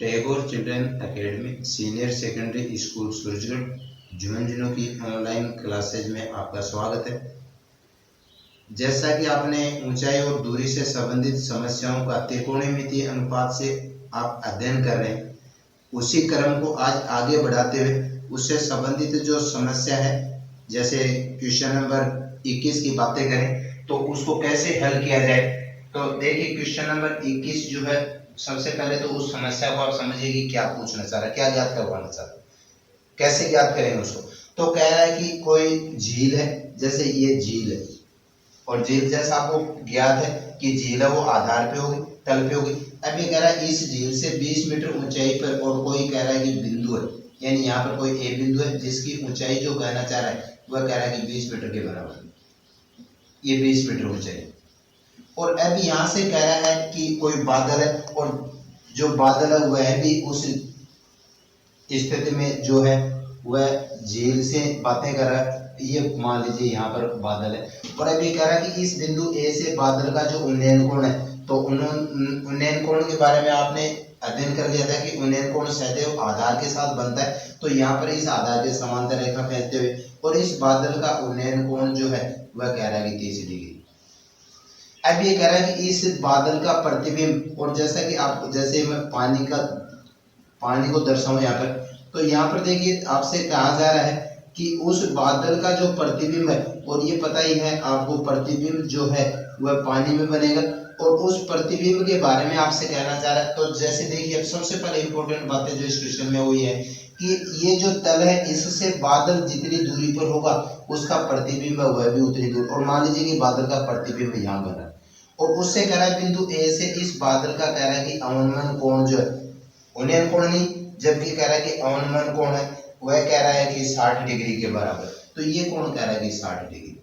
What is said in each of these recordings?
Tagore children academy senior secondary school Surajgarh Jhunjhunu की online classes में आपका स्वागत है। जैसा कि आपने ऊंचाई और दूरी से संबंधित समस्याओं का त्रिकोणमितीय अनुपात से आप अध्ययन कर रहे हैं, उसी क्रम को आज आगे बढ़ाते हुए उससे संबंधित जो समस्या है, जैसे क्वेश्चन नंबर 21 की बातें करें तो उसको कैसे हल किया जाए। तो देखिए क्वेश्चन नंबर 21 जो है, सबसे पहले तो उस समस्या को आप समझिए कि क्या पूछना चाह रहा है, क्या ज्ञात करवाना चाह रहा है, कैसे ज्ञात करेंगे उसको। तो कह रहा है कि कोई झील है, जैसे ये झील है और झील जैसा आपको ज्ञात है कि झील है वो आधार पे होगी, तल पे होगी। अब ये कह रहा है इस झील से 20 मीटर ऊंचाई पर और कोई कह रहा है कि बिंदु है, यानी यहाँ पर कोई ए बिंदु है जिसकी ऊंचाई जो कहना चाह रहा है वह कह रहा है कि 20 मीटर के बराबर, ये 20 मीटर ऊंचाई। और अब यहाँ से कह रहा है कि कोई बादल है और जो बादल है वह भी उस स्थिति में जो है वह झील से बातें कर रहा है। ये मान लीजिए यहाँ पर बादल है और अब ये कह रहा है कि इस बिंदु ए से बादल का जो उन्नयन कोण है, तो उन्नयन कोण के बारे में आपने अध्ययन कर लिया था कि उन्नयन कोण सदैव आधार के साथ बनता है। तो यहाँ पर इस आधार के समांतर रेखा खींचते हुए और इस बादल का उन्नयन कोण जो है वह कह रहा है कि 30 डिग्री। अब ये कह रहा है कि इस बादल का प्रतिबिंब, और जैसा कि आप जैसे मैं पानी को दर्शाऊं यहाँ पर, तो यहाँ पर देखिए आपसे कहा जा रहा है कि उस बादल का जो प्रतिबिंब है, और ये पता ही है आपको प्रतिबिंब जो है वह पानी में बनेगा, और उस प्रतिबिंब के बारे में आपसे कहना चाह रहा है। तो जैसे देखिए अब सबसे पहले इंपॉर्टेंट बातें जो इस क्वेश्चन में हुई है कि ये जो तल है इससे बादल जितनी दूरी पर होगा उसका प्रतिबिंब है वह भी उतनी दूर। और मान लीजिए कि बादल का प्रतिबिंब यहाँ बना और उससे कह रहा है बिंदु ए से इस बादल का कह रहा है कि अवनमन कोण जो है, उन्नयन कोण नहीं, जबकि कह रहा है कि अवनमन कोण है वह कह रहा है कि 60 डिग्री के बराबर। तो ये कोण कह रहा है कि 60 डिग्री।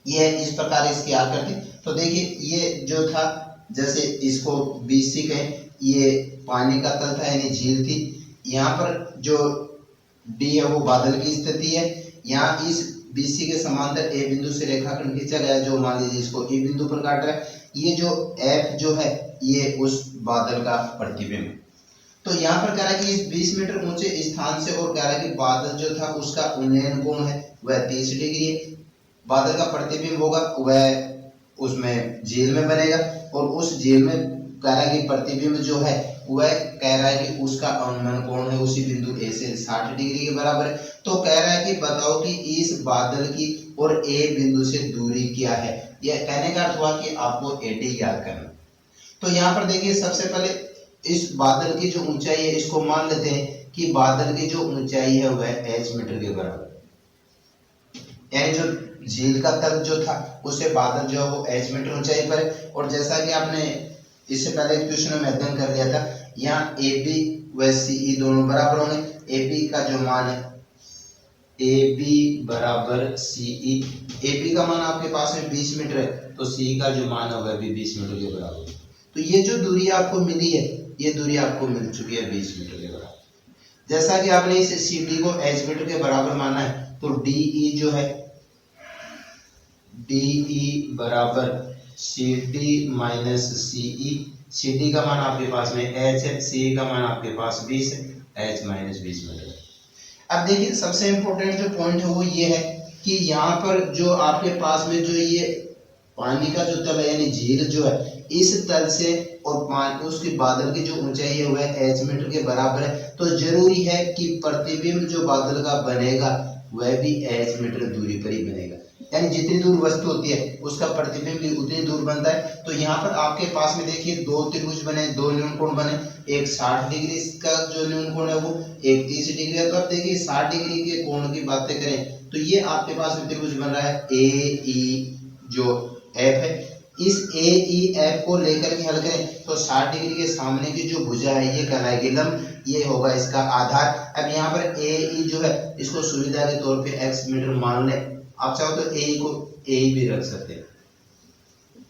ये इस प्रकार इसकी आकृति। तो देखिए ये जो था, जैसे इसको BC कहें, ये पानी का तल था यानी झील थी। यहाँ पर जो D है वो बादल की स्थिति है। यहाँ इस BC के समांतर ए बिंदु से रेखाखंड खींचा गया, जो मान लीजिए इसको E बिंदु पर काट रहा है। ये जो F जो है ये उस बादल का प्रतिबिंब है। तो यहाँ पर कह रहा है कि इस 20 मीटर ऊंचे स्थान से, और कह रहा है कि बादल जो था उसका उन्नयन कोण है वह 30 डिग्री है। बादल का प्रतिबिंब होगा वह उसमें झील में बनेगा, और उस झील में कह रहा है कि प्रतिबिंब जो है वह कह रहा है कि उसका अवनमन कोण है उसी बिंदु ए से 60 डिग्री के बराबर है। तो कह रहा है कि बताओ कि इस बादल की और ए बिंदु से दूरी क्या है। यह कहने का अर्थ हुआ कि आपको AD याद करना। तो यहाँ पर देखिए सबसे पहले इस बादल की जो ऊंचाई है इसको मान लेते हैं कि बादल की जो ऊंचाई है वह h मीटर के बराबर, यानी जो झील का तल जो था उससे बादल जो है वो h मीटर ऊंचाई पर है। और जैसा कि आपने इससे पहले क्वेश्चन में अध्ययन कर लिया था, यहाँ AB व CE दोनों बराबर होंगे। AB का जो मान है AB बराबर CE, AB का मान आपके पास में 20 मीटर है, तो CE का जो मान है वह भी 20 मीटर के बराबर है। तो ये जो दूरी आपको मिली है, ये दूरी आपको मिल चुकी है 20 मीटर के बराबर। जैसा कि आपने इस CD को h मीटर के बराबर माना है, तो DE जो है DE बराबर CD माइनस CE। CD का मान आपके पास में h है, CE का मान आपके पास 20 है, h माइनस 20 मीटर है। अब देखिए सबसे इंपॉर्टेंट जो पॉइंट है वो ये है कि यहाँ पर जो आपके पास में जो ये पानी का जो तल है यानी झील जो है, इस तल से और उसके बादल की जो ऊंचाई है वह h मीटर के बराबर है। तो जरूरी है कि प्रतिबिंब जो बादल का बनेगा वह भी h मीटर दूरी पर ही बनेगा, यानी जितनी दूर वस्तु होती है उसका प्रतिबिंब भी उतनी दूर बनता है। तो यहाँ पर आपके पास में देखिए दो त्रिभुज बने, दो न्यून कोण बने, एक 60 डिग्री का जो न्यून कोण है वो एक 30 डिग्री है। तो अब देखिए 60 डिग्री के कोण की बातें करें तो ये आपके पास में त्रिभुज बन रहा है AE जो F है। इस AEF को लेकर के हल करें तो 60 डिग्री के सामने की जो भुजा है ये कहलाएगी लंब, ये होगा इसका आधार। अब यहाँ पर AE जो है इसको सुविधा के तौर पे x मीटर मान लें, आप चाहो तो AE को AE भी रख सकते हैं,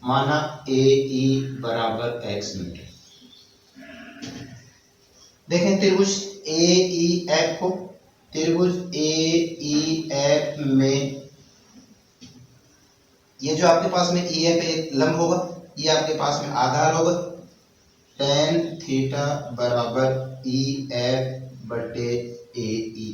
माना AE बराबर x मीटर। देखें त्रिभुज AEF को, त्रिभुज AEF में ये जो आपके पास में EF एक लंब होगा, ये आपके पास में आधार होगा, tan थीटा बराबर ई एफ बटे ए ई।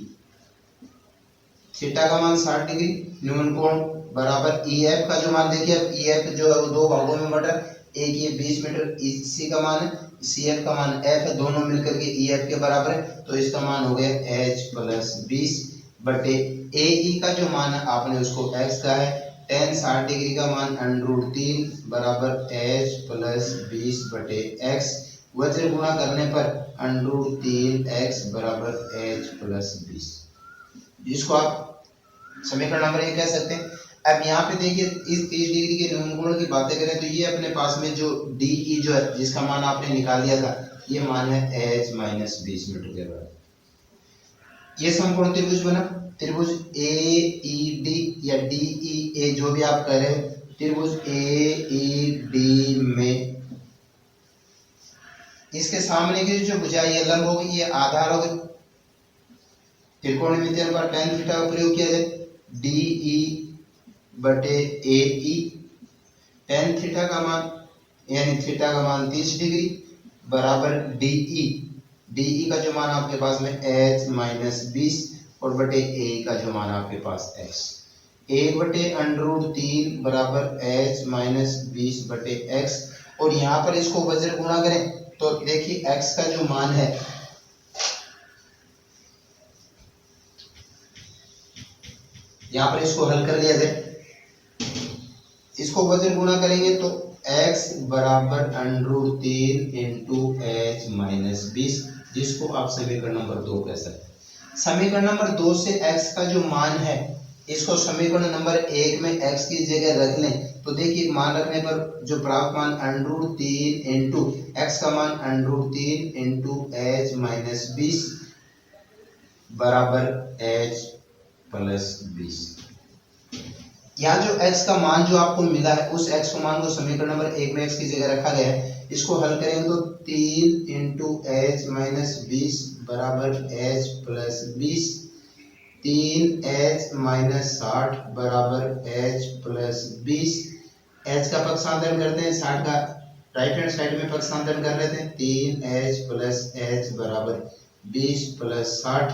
थीटा का मान 60 डिग्री, न्यून कोण बराबर ई एफ का जो मान देखिए, अब ई एफ जो है वो दो भागों में बटा, एक ये 20 मीटर सी का मान है, सी एफ का मान एफ है, दोनों मिलकर के ई एफ के बराबर है, तो इसका मान हो गया एच प्लस 20 बटे ए ई का जो मान है आपने उसको एक्स का है, tan 60 डिग्री का मान √3 बराबर एच प्लस 20 बटे एक्स, वज्र गुणा करने पर √3 एक्स बराबर एच प्लस 20, जिसको आप समीकरण नंबर 1 कह सकते हैं। अब यहाँ पे देखिए इस 30 डिग्री के न्यून कोण की बातें करें तो ये अपने पास में जो डी ई जो है जिसका मान आपने निकाल दिया था, ये मान है एच माइनस 20 मीटर के बराबर। ये समकोण त्रिभुज बना, त्रिभुज ए ई डी या डी ई ए जो भी आप कह रहे हैं, त्रिभुज ए ई डी में इसके सामने की जो भुजा ये लंब होगी, ये आधार होगी, त्रिकोणमितीय अनुपात tan थीटा का प्रयोग किया जाए, डी ई बटे ए ई, tan थीटा का मान यानी थीटा का मान 30 डिग्री बराबर डी ई का जो मान आपके पास में एच माइनस 20 और बटे ए का जो मान आपके पास एक्स, 1 बटे √3 बराबर एच माइनस 20 बटे एक्स, और यहाँ पर इसको वज्र गुणा करें तो देखिए एक्स का जो मान है यहाँ पर इसको हल कर लिया जाए, इसको वज्र गुणा करेंगे तो x बराबर √3 इंटू एच माइनस 20, जिसको आप समीकरण नंबर 2 कह सकते हैं। समीकरण नंबर 2 से x का जो मान है इसको समीकरण नंबर 1 में x की जगह रख लें तो देखिए मान रखने पर जो प्राप्त मान √3 इंटू एक्स का मान √3 इंटू एच माइनस 20 बराबर एच प्लस 20। यहाँ जो x का मान जो आपको मिला है उस x को मान को समीकरण नंबर 1 में x की जगह रखा गया है, इसको हल करेंगे तो 3 इंटू एच माइनस 20 बराबर एच प्लस 20, 3 एच माइनस 60 बराबर एच प्लस 20, एच का पक्षांतरण करते हैं, 60 का राइट हैंड साइड में पक्षांतरण कर लेते हैं, 3 एच प्लस एच बराबर 20 plus 60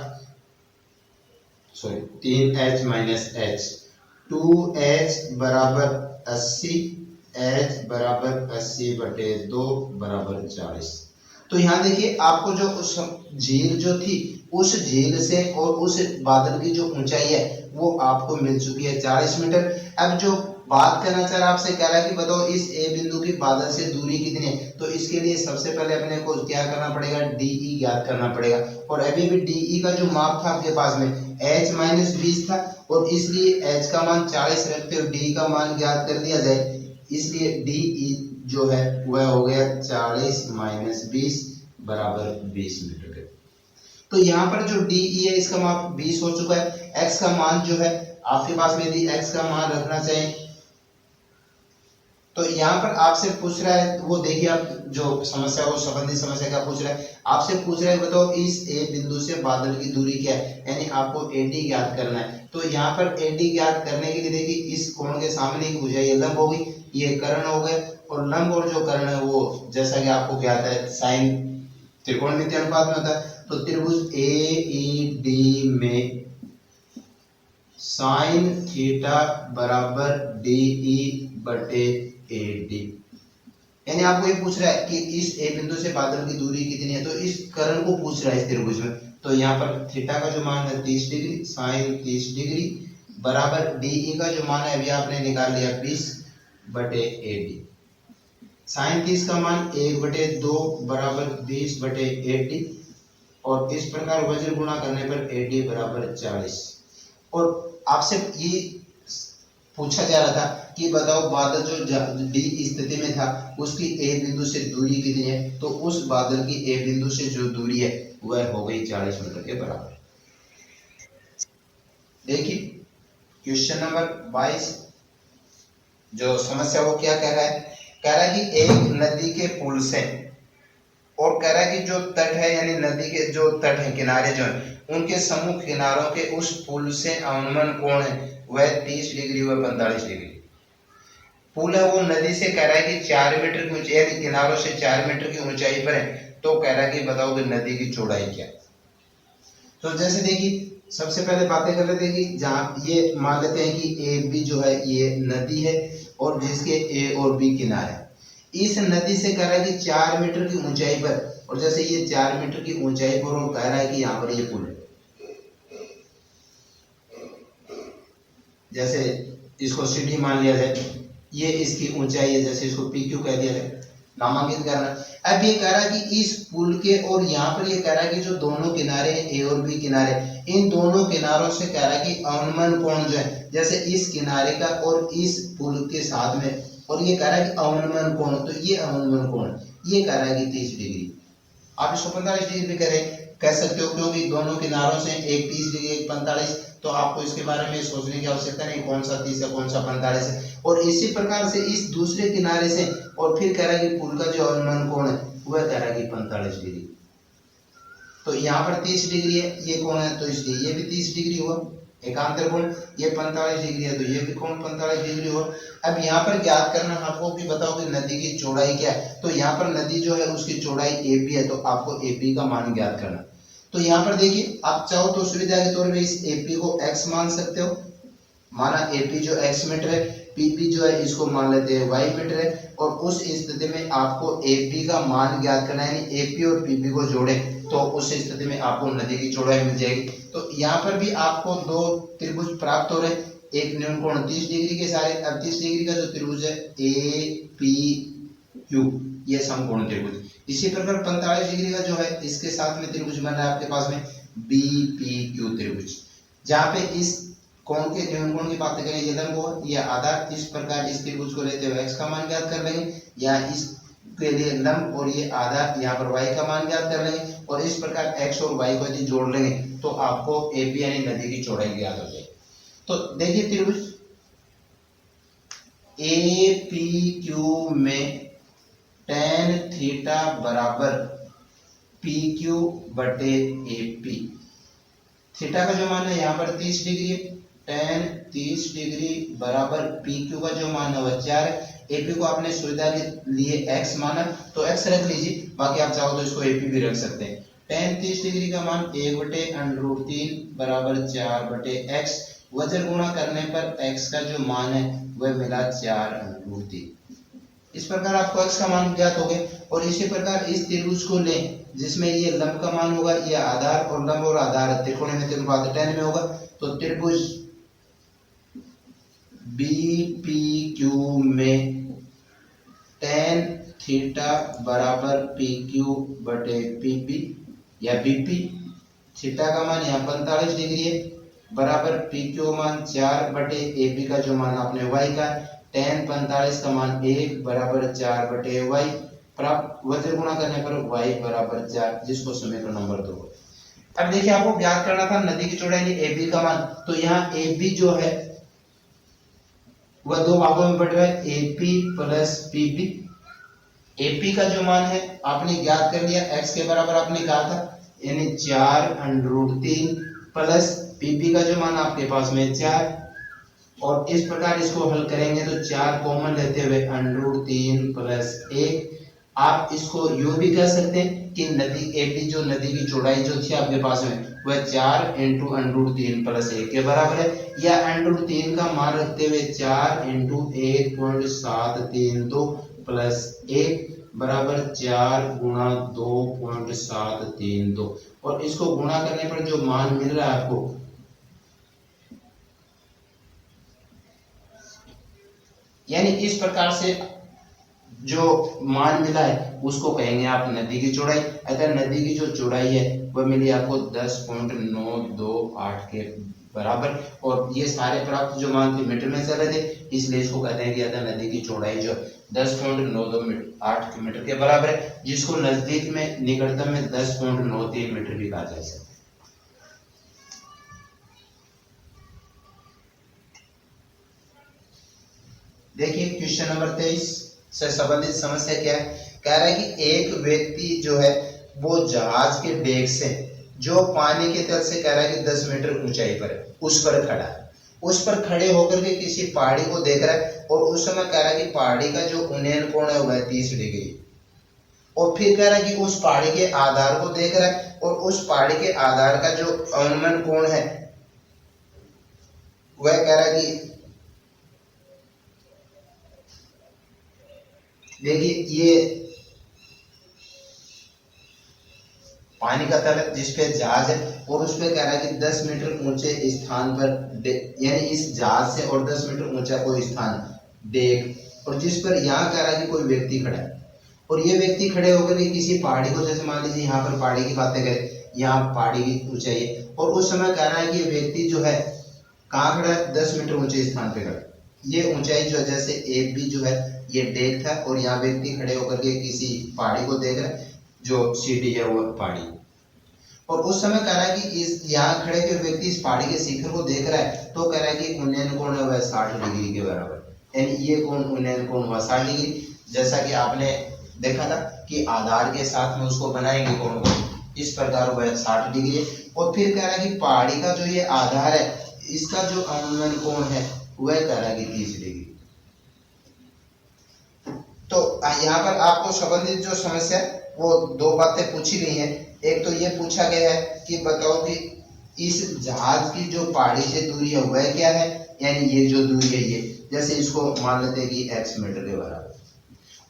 3 H minus H, 2h बराबर 80, h बराबर 80 बटे 2 बराबर 40। तो यहाँ देखिए आपको जो उस झील जो थी उस झील से और उस बादल की जो ऊंचाई है वो आपको मिल चुकी है 40 मीटर। अब जो बात करना चाह रहा आपसे कह रहा है कि बताओ इस ए बिंदु की बादल से दूरी कितनी है, तो इसके लिए सबसे पहले अपने को क्या करना पड़ेगा, डीई ज्ञात करना पड़ेगा, और अभी भी डीई का जो माप था आपके पास में h माइनस 20 था और इसलिए h का मान 40 रखते हुए d का मान ज्ञात कर दिया जाए, इसलिए डी जो है वह हो गया 40 माइनस 20 बराबर 20 मीटर के। तो यहाँ पर जो डी है इसका माप 20 हो चुका है, x का मान जो है आपके पास में यदि x का मान रखना चाहिए तो यहाँ पर आपसे पूछ रहा है, वो देखिए आप जो समस्या वो संबंधित समस्या क्या पूछ रहा है, आपसे पूछ रहा है बताओ इस ए बिंदु से बादल की दूरी क्या है, यानी आपको एडी ज्ञात करना है। तो यहाँ पर एडी ज्ञात करने के लिए देखिए इस कोण के सामने एक भुजा ये लंब होगी, ये कर्ण हो गए, और लंब और जो कर्ण है वो जैसा कि आपको ज्ञात है साइन त्रिकोणमितीय अनुपात में होता है। तो त्रिभुज ए ई डी में साइन थीटा बराबर डी ई बटे ए डी, यानी आपको ये पूछ रहा है कि इस ए बिंदु से बादल की दूरी कितनी है, तो इस कर्ण को पूछ रहा है इस त्रिभुज में। तो यहाँ पर थीटा का जो मान है 30 डिग्री, साइन 30 डिग्री बराबर डी का जो मान है अभी आपने निकाल लिया 20 बटे ए डी, साइन 30 का मान 1/2 बराबर 20 बटे ए डी, और इस प्रकार वज्र गुणा करने पर ए डी बराबर 40। और आपसे ये पूछा जा रहा था कि बताओ बादल जो डी स्थिति में था उसकी ए बिंदु से दूरी कितनी है, तो उस बादल की ए बिंदु से जो दूरी है वह हो गई 40 मीटर के बराबर। देखिए क्वेश्चन नंबर 22 जो समस्या वो क्या कह रहा है, कह रहा है कि एक नदी के पुल से, और कह रहा है कि जो तट है यानी नदी के जो तट है किनारे जो है उनके सम्मुख किनारों के उस पुल से अवनमन कोण है वह 30 डिग्री व 45 डिग्री। पुल है वो नदी से कह रहा है कि 4 मीटर की ऊंचाई, यानी किनारों से 4 मीटर की ऊंचाई पर है, तो कह रहा है कि बताओ कि नदी की चौड़ाई क्या है। तो जैसे देखिए सबसे पहले बातें कर लेते हैं कि जहाँ ये मान लेते हैं कि ए बी जो है ये नदी है और जिसके ए और बी किनारे, इस नदी से कह रहा है कि 4 मीटर की ऊंचाई पर, और जैसे ये 4 मीटर की ऊंचाई पर और कह रहा है कि यहाँ पर ये पुल है, जैसे इसको सीढ़ी मान लिया जाए, ये इसकी ऊंचाई है, जैसे इसको पी क्यू कह दिया जाए, नामांकित करना। अब ये कह रहा है कि इस पुल के, और यहाँ पर ये कह रहा है कि जो दोनों किनारे हैं ए और बी किनारे, इन दोनों किनारों से कह रहा है कि अवनमन कोण जो है, जैसे इस किनारे का और इस पुल के साथ में, और ये कह रहा है कि अवनमन कोण, तो ये अवनमन कोण ये कह रहा है कि 30 डिग्री। आप इसको 45 डिग्री भी कह सकते हो, क्योंकि दोनों किनारों से एक 30 डिग्री एक 45, तो आपको इसके बारे में सोचने की आवश्यकता नहीं कौन सा 30 है कौन सा 45 है। और इसी प्रकार से इस दूसरे किनारे से, और फिर कह रहा है कि पुल का जो अवनमन कोण है वह कह रहा है कि 45 डिग्री। तो यहाँ पर 30 डिग्री है, ये कोण है तो इसलिए ये भी 30 डिग्री हुआ एकांतर कोण, ये 45 डिग्री है तो ये भी कोण 45 डिग्री हुआ। अब यहाँ पर ज्ञात करना आपको कि बताओ कि नदी की चौड़ाई क्या है, तो यहाँ पर नदी जो है उसकी चौड़ाई एपी है, तो आपको एपी का मान ज्ञात करना। तो यहाँ पर देखिए आप चाहो तो सुविधा के तौर पे इस एपी को x मान सकते हो, माना एपी जो x मीटर है, पीपी जो है इसको मान लेते हैं y मीटर है, और उस स्थिति में आपको एपी का मान ज्ञात करना है, यानी एपी और पीपी को जोड़े तो उस स्थिति में आपको नदी की चौड़ाई मिल जाएगी। तो यहाँ पर भी आपको दो त्रिभुज प्राप्त हो रहे, एक न्यून कोण 30 डिग्री के सारे। अब 30 डिग्री का जो त्रिभुज है ए पी क्यू, ये समकोण त्रिभुज। इसी प्रकार 45 डिग्री का जो है इसके साथ में त्रिभुज बन रहा है आपके पास में बी पी क्यू त्रिभुज, जहाँ पे इस कोण के न्यून कोण की बात करें ये लंब हो या आधार, इस प्रकार इस त्रिभुज को लेते हुए x का मान ज्ञात कर लेंगे, या इस के लिए लंब और ये आधार यहाँ पर y का मान ज्ञात कर लेंगे, और इस प्रकार x और y को यदि जोड़ लेंगे तो आपको AP यानी नदी की चौड़ाई ज्ञात हो जाएगी। तो देखिए त्रिभुज APQ में tan थीटा बराबर PQ बटे AP, थीटा का जो मान है यहाँ पर 30 डिग्री है, tan 30 डिग्री बराबर PQ का जो मान है वह 4 है। AP को आपने सुविधा के लिए x माना तो x रख लीजिए, बाकी आप चाहो तो इसको AP भी रख सकते हैं। tan 30 डिग्री का मान 1/√3 बराबर 4/x, वजन गुणा करने पर x का जो मान है वह मिला 4√3। इस प्रकार आपको x का मान ज्ञात हो गया। और इसी प्रकार इस त्रिभुज को लें जिसमें ये लंब का मान होगा, ये आधार और लंब और आधार त्रिकोणीय में अनुपात tan में होगा, तो त्रिभुज BPQ में tan थीटा बराबर PQ बटे PP या BP, थीटा का मान यहाँ 45 डिग्री है बराबर PQ मान 4 बटे AP का जो मान आपने y का, tan 45 का मान 1 बराबर 4 बटे y प्राप्त, वजन गुणा करने पर y बराबर 4, जिसको समीकरण नंबर 2। अब देखिए आपको ज्ञात करना था नदी की चौड़ाई AB का मान, तो यहाँ AB जो है वह दो भागों में बट रहा है, AP प्लस PB। AP का जो मान है आपने ज्ञात कर लिया, x के बराबर आपने कहा था, यानी 4√3 प्लस PP का जो मान आपके पास में 4, और इस प्रकार इसको हल करेंगे तो 4 कॉमन लेते हुए √3 प्लस 1। आप इसको यूं भी कह सकते हैं कि नदी AP जो नदी की चौड़ाई जो थी आपके पास में वह 4 × √3 प्लस 1 के बराबर है, या √3 का मान रखते हुए 4 × 1.732 प्लस 1 बराबर 4 गुणा 2.732, और इसको गुणा करने पर जो मान मिल रहा है आपको, यानी इस प्रकार से जो मान मिला है उसको कहेंगे आप नदी की चौड़ाई। अगर नदी की जो चौड़ाई है वह मिली आपको 10.928 के बराबर, और ये सारे प्राप्त जो मान थे मीटर में चले थे, इसलिए इसको कहते हैं कि अगर नदी की चौड़ाई जो 10.928 मीटर के बराबर है, जिसको नजदीक में निकटतम में 10.93 मीटर भी कहा जा सकता है। देखिए क्वेश्चन नंबर 23 से संबंधित समस्या क्या है। कह रहा है कि एक व्यक्ति जो है वो जहाज के डेक से जो पानी के तल से कह रहा है कि 10 मीटर ऊंचाई पर है, उस पर खड़ा है, उस पर खड़े होकर के किसी पहाड़ी को देख रहा है। और उस समय कह रहा है कि पहाड़ी का जो उन्नयन कोण है वह 30 डिग्री। और फिर कह रहा है कि उस पहाड़ी के आधार को देख रहा है और उस पहाड़ी के आधार का जो अवनमन कोण है वह कह रहा है कि देखिए ये पानी का तल है जिसपे जहाज है और उस पे कह रहा है कि 10 मीटर ऊंचे स्थान पर यानी इस जहाज से और 10 मीटर ऊंचा कोई स्थान डेक, और जिस पर यहाँ कह रहा है कि कोई व्यक्ति खड़ा है और ये व्यक्ति खड़े होकर के किसी पहाड़ी को, जैसे मान लीजिए यहाँ पर पहाड़ी की बातें करें, यहाँ पहाड़ी की ऊंचाई है और उस समय कह रहा है कि ये व्यक्ति जो है कहाँ खड़ा है, 10 मीटर ऊंचे स्थान पे खड़ा। ये ऊंचाई जो है जैसे ए बी जो है ये डेक था और यहाँ व्यक्ति खड़े होकर के किसी पहाड़ी को देख रहा है जो सीढ़ी है वो पहाड़ी, और उस समय कह रहा है कि इस यहाँ खड़े हुए व्यक्ति इस पहाड़ी के शिखर को देख रहा है तो कह रहा है कि उन्नयन कोण है वह 60 डिग्री के बराबर, यानी ये कोण उन्नयन कोण हुआ 60 डिग्री। जैसा कि आपने देखा था कि आधार के साथ में उसको बनाएंगे कोण को, इस प्रकार वह 60 डिग्री है। और फिर कह रहा है कि पहाड़ी का जो ये आधार है इसका जो अवनमन कोण है वह कह रहा है कि 30 डिग्री। तो यहाँ पर आपको संबंधित जो समस्या है वो दो बातें पूछी गई हैं। एक तो ये पूछा गया है कि बताओ कि इस जहाज की जो पहाड़ी से दूरी है वह क्या है, यानी ये जो दूरी है ये, जैसे इसको मान लेते हैं कि x मीटर के बराबर,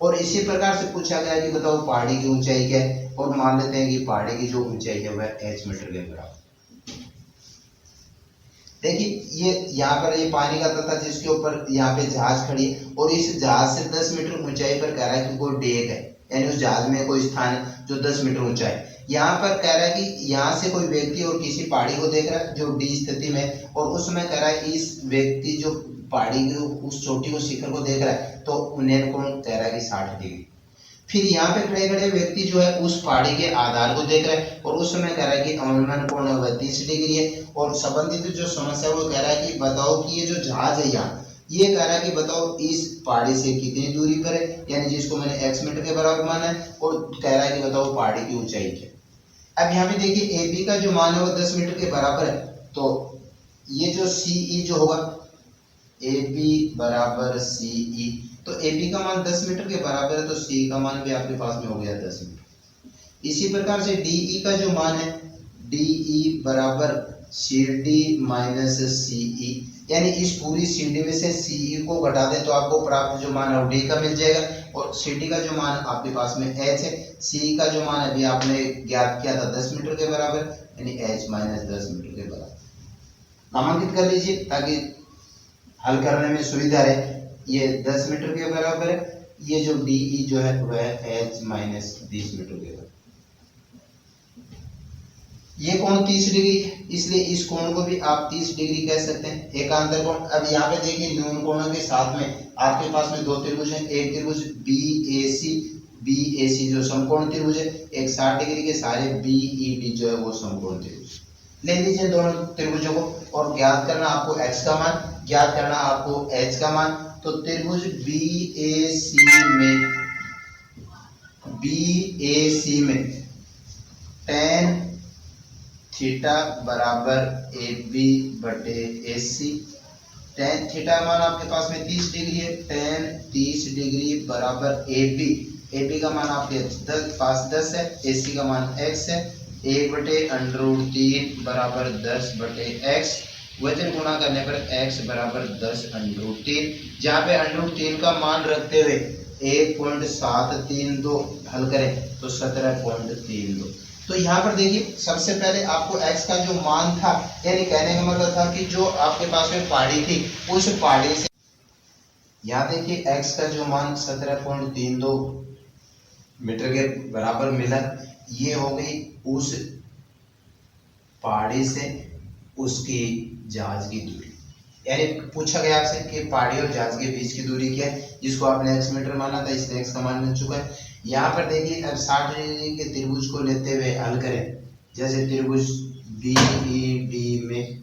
और इसी प्रकार से पूछा गया कि बताओ पहाड़ी की ऊंचाई क्या है, और मान लेते हैं कि पहाड़ी की जो ऊंचाई है वह h मीटर के बराबर। देखिए ये यहाँ पर ये पानी का तल था जिसके ऊपर यहाँ पे जहाज खड़ी है और इस जहाज से 10 मीटर ऊंचाई पर कह रहा है कि कोई डेक है, यानी उस जहाज में कोई स्थान है जो 10 मीटर ऊंचा है। यहाँ पर कह रहा है कि यहाँ से कोई व्यक्ति और किसी पहाड़ी को देख रहा है जो डी स्थिति में, और उस समय कह रहा है कि इस व्यक्ति जो पहाड़ी की उस चोटी को शिखर को देख रहा है तो उन्नयन कोण कह रहा है कि 60 डिग्री। फिर यहाँ पे खड़े खड़े व्यक्ति जो है उस पहाड़ी के आधार को देख रहा है और उस समय कह रहा है कि अवनमन कोण है वह 30 डिग्री है। और संबंधित जो समस्या वो कह रहा है कि बताओ कि ये जो जहाज है यहाँ ये कह रहा है कि बताओ इस पहाड़ी से कितनी दूरी पर है, यानी जिसको मैंने x मीटर के बराबर माना है, और कह रहा है कि बताओ पहाड़ी की ऊंचाई क्या। अब यहाँ पे देखिए ए बी का जो मान है वो 10 मीटर के बराबर है, तो ये जो सी ई जो होगा ए बी बराबर सी ई, तो ए बी का मान 10 मीटर के बराबर है तो सी का मान भी आपके पास में हो गया 10 मीटर। इसी प्रकार से डी ई का जो मान है डी ई बराबर सी डी माइनस सी ई, यानी इस पूरी सी डी में से सी ई को घटा दें तो आपको प्राप्त जो मान है वो डी का मिल जाएगा, और सी डी का जो मान आपके पास में एच है, सी का जो मान अभी आपने ज्ञात किया था 10 मीटर के बराबर, यानी एच माइनस 10 मीटर के बराबर। नामांकित कर लीजिए ताकि हल करने में सुविधा रहे। ये 10 मीटर के बराबर है, ये जो डी ई जो है वह एच माइनस 20 मीटर के बराबर। ये कोण 30 डिग्री है इसलिए इस कोण को भी आप 30 डिग्री कह सकते हैं, एकांतर कोण। अब यहाँ पे देखिए न्यून कोणों के साथ में आपके पास में दो त्रिभुज हैं, एक त्रिभुज बी ए सी जो समकोण त्रिभुज है, एक 60 डिग्री के सारे बी ई डी जो है वो समकोण त्रिभुज। ले लीजिए दोनों त्रिभुजों को और ज्ञात करना आपको x का मान, ज्ञात करना आपको h का मान। तो त्रिभुज बी ए सी में tan थीटा बराबर ए बी बटे ए सी, tan थीटा मान आपके पास में 30 डिग्री है, tan 30 डिग्री बराबर ए बी का मान आपके पास 10 है, ए सी का मान x है, 1/√3 बराबर 10 बटे x, वजन गुणा करने पर x बराबर 10√3, जहाँ पे √3 का मान रखते हुए 1.732 हल करें तो 17.32। तो यहाँ पर देखिए सबसे पहले आपको x का जो मान था, यानी कहने का मतलब था कि जो आपके पास में पहाड़ी थी उस पहाड़ी से, यहाँ देखिए x का जो मान 17.32 मीटर के बराबर मिला, ये हो गई उस पहाड़ी से उसकी जहाज की दूरी। यानी पूछा गया आपसे कि पहाड़ी और जहाज के बीच की दूरी क्या है, जिसको आपने x मीटर माना था, इसलिए x का मान मिल चुका है। यहाँ पर देखिए अब 60 डिग्री के त्रिभुज को लेते हुए हल करें, जैसे त्रिभुज बी ई डी में,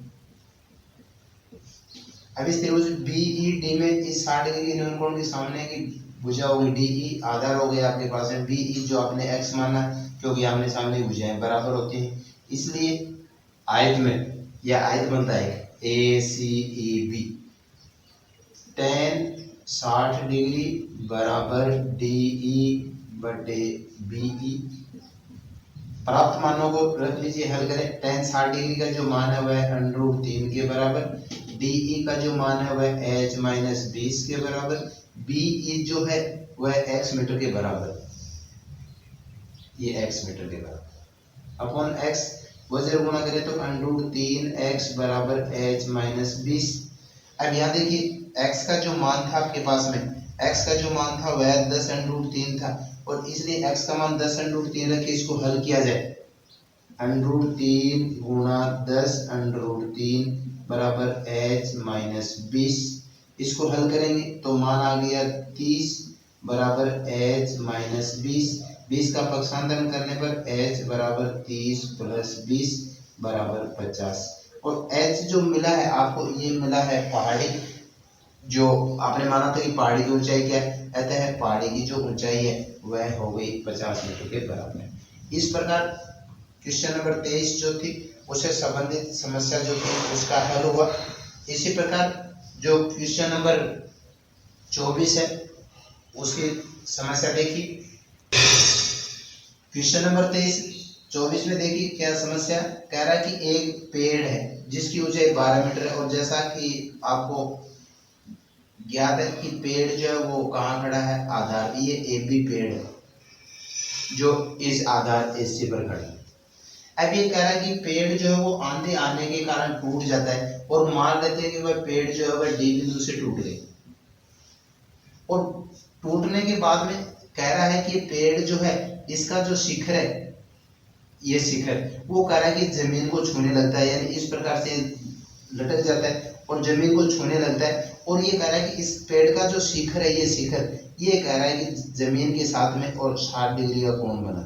अब इस त्रिभुज बी ई डी में इस 60 डिग्री के न्यून कोण के सामने की भुजा होगी डी ई, आधार हो गया आपके पास है बी ई जो आपने x माना, क्योंकि आमने सामने भुजाएं बराबर होती हैं, इसलिए आयत में यह आयत बनता है ए सी ई बी, tan 60 डिग्री बराबर DE बटे BE। प्राप्त मानों को रख लीजिए, हल करें। tan 60 डिग्री का जो मान है वह √3 के बराबर, DE का जो मान है वह h माइनस 20 के बराबर, BE जो है वह x मीटर के बराबर, ये x मीटर के बराबर अपॉन x वजन गुणा करें तो √3x बराबर h माइनस 20। अब यहाँ देखिए x का जो मान था आपके पास में, x का जो मान था वह 10√3 था, और इसलिए x का मान 10√3 रख के इसको हल किया जाए। √3 गुणा 10√3 बराबर h माइनस 20। इसको हल करेंगे तो मान आ गया 30 बराबर h माइनस 20। 20 का पक्षांतरण करने पर h बराबर 30 प्लस 20 बराबर 50। और h जो मिला है आपको, ये मिला है पहाड़ी, जो आपने माना था कि पहाड़ी की ऊंचाई क्या है, अतः पहाड़ी की जो ऊंचाई है वह हो गई 50 मीटर के बराबर। इस प्रकार क्वेश्चन नंबर 23 जो थी उससे संबंधित समस्या जो थी उसका हल हुआ। इसी प्रकार जो क्वेश्चन नंबर 24 है उसकी समस्या देखिए। क्वेश्चन नंबर 24 में देखिए क्या समस्या कह रहा है कि एक पेड़ है जिसकी ऊंचाई 12 मीटर है, और जैसा कि आपको ज्ञात है कि पेड़ जो है वो कहाँ खड़ा है, आधार, ये AB पेड़ है जो इस आधार AC पर खड़ा है। अब ये कह रहा है कि पेड़ जो है वो आंधी आने के कारण टूट जाता है, और मान लेते हैं कि वह पेड़ जो है वह D बिंदु से टूट गई, और टूटने के बाद में कह रहा है कि पेड़ जो है इसका जो शिखर है, ये शिखर वो कह रहा है कि जमीन को छूने लगता है, यानी इस प्रकार से लटक जाता है और जमीन को छूने लगता है। और ये कह रहा है कि इस पेड़ का जो शिखर है, ये शिखर ये कह रहा है कि जमीन के साथ में और 60 डिग्री का कोण बना।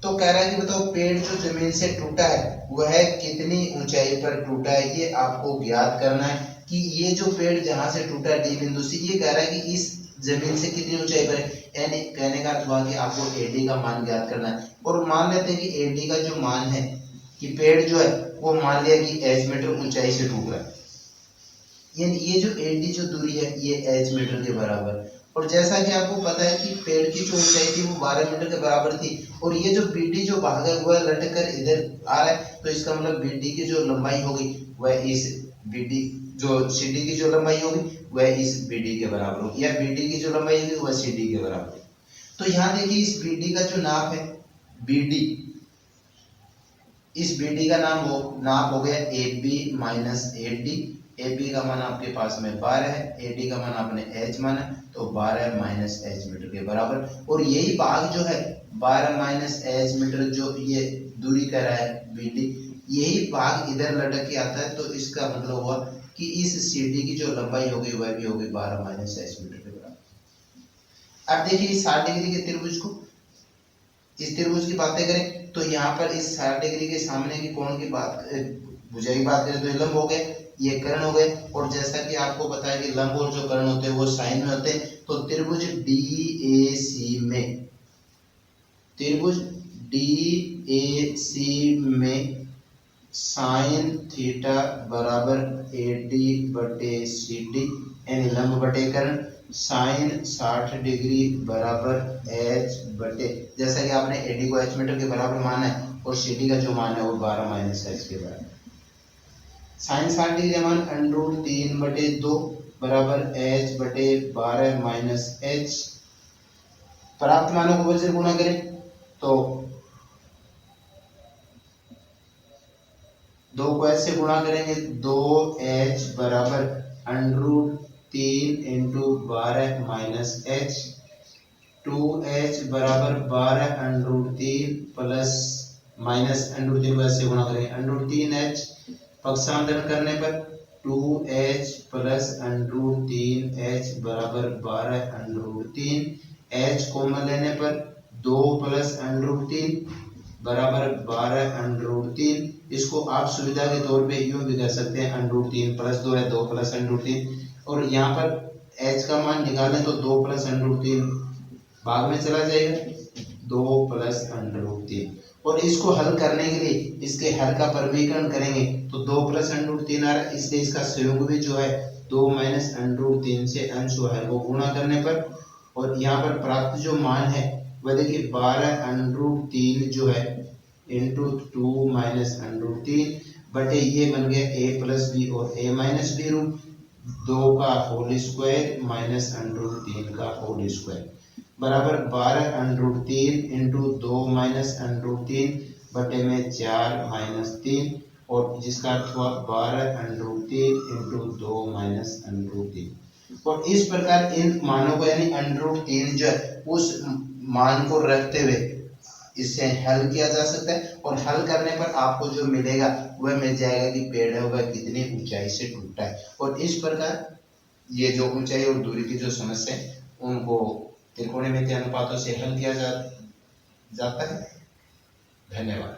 तो कह रहा है कि बताओ पेड़ जो जमीन से टूटा है वह कितनी ऊंचाई पर टूटा है, ये आपको ज्ञात करना है। कि ये जो पेड़ जहां से टूटा है D बिंदु से, ये कह रहा है कि इस जमीन से कितनी ऊंचाई पर है, यानी कहने का अर्थ हुआ कि आपको AD का मान ज्ञात करना है। और मान लेते हैं कि AD का जो मान है कि पेड़ जो है वो मान लिया कि h मीटर ऊंचाई से टूट रहा है, यानी ये जो AD जो दूरी है ये h मीटर के बराबर। और जैसा कि आपको पता है कि पेड़ की जो ऊंचाई थी वो 12 मीटर के बराबर थी, और ये जो BD जो भाग है वह लटक कर इधर आ रहा है, तो इसका मतलब BD की जो लंबाई होगी वह इस BD जो CD की जो लंबाई होगी वह इस BD के बराबर होगी, या BD की जो लंबाई होगी वह CD के बराबर होगी। तो यहाँ देखिए इस BD का जो नाप है BD, इस BD का नाप हो गया AB माइनस AD। AB का मान आपके पास में 12 है, AD का मान आपने h माना, तो 12 माइनस h मीटर के बराबर। और यही भाग जो है 12 माइनस h मीटर जो ये दूरी कर रहा है BD, यही भाग इधर लटक के आता है, तो इसका मतलब हुआ कि इस CD की जो लंबाई होगी वह भी होगी 12 माइनस h मीटर के बराबर। अब देखिए 60 डिग्री के त्रिभुज को, इस त्रिभुज की बातें करें तो यहाँ पर इस 60 डिग्री के सामने की कोण की बात, भुजा की बात करें तो ये लंब हो गए, ये कर्ण हो गए। और जैसा कि आपको बताया कि लंब और जो कर्ण होते हैं वो साइन में होते हैं, तो त्रिभुज DAC में, त्रिभुज DAC में साइन थीटा बराबर AD बटे CD, यानी लंब बटे कर्ण, साइन 60 डिग्री बराबर h बटे, जैसा कि आपने AD को h मीटर के बराबर माना है और CD का जो मान है वो 12 माइनस h के बराबर। साइन 60 डिग्री मान √3 बटे 2 बराबर h बटे 12 माइनस h। प्राप्त मानों को वजन गुणा करें तो 2 को h से गुणा करेंगे, 2h बराबर √3 इंटू 12 माइनस h, 2h बराबर 12 √3 प्लस माइनस √3 को h से गुणा करेंगे, √3h पक्षांतरण करने पर 2h प्लस √3h बराबर 12 √3, h कॉमन लेने पर 2 प्लस √3 बराबर 12 √3। इसको आप सुविधा के तौर पे यूं भी कर सकते हैं, √3 प्लस 2 है 2 प्लस √3, और यहाँ पर h का मान निकालें तो 2 प्लस √3 भाग में चला जाएगा, 2 प्लस √3। और इसको हल करने के लिए इसके हर का वर्गीकरण करेंगे तो 2 प्लस √3 आ रहा है, इसलिए इसका संयोग भी जो है 2 माइनस √3 से अंश जो है वो गुणा करने पर, और यहाँ पर प्राप्त जो मान है वह देखिए 12√3 जो है इंटू 2 माइनस √3 बटे ये बन गया a प्लस बी और a माइनस बी रूट 2 का होल स्क्वायर माइनस √3 का होल स्क्वायर बराबर 12√3 इंटू 2 माइनस √3 बटे में 4 माइनस 3 और जिसका अर्थ हुआ 12√3 इंटू 2 माइनस √3। और इस प्रकार इन मानों को यानी √3 जो है उस मान को रखते हुए इसे हल किया जा सकता है, और हल करने पर आपको जो मिलेगा वह मिल जाएगा कि पेड़ है वह कितनी ऊंचाई से टूटा है। और इस प्रकार ये जो ऊंचाई और दूरी की जो समस्या है उनको त्रिकोणमितीय अनुपातों से हल किया जाता है। धन्यवाद।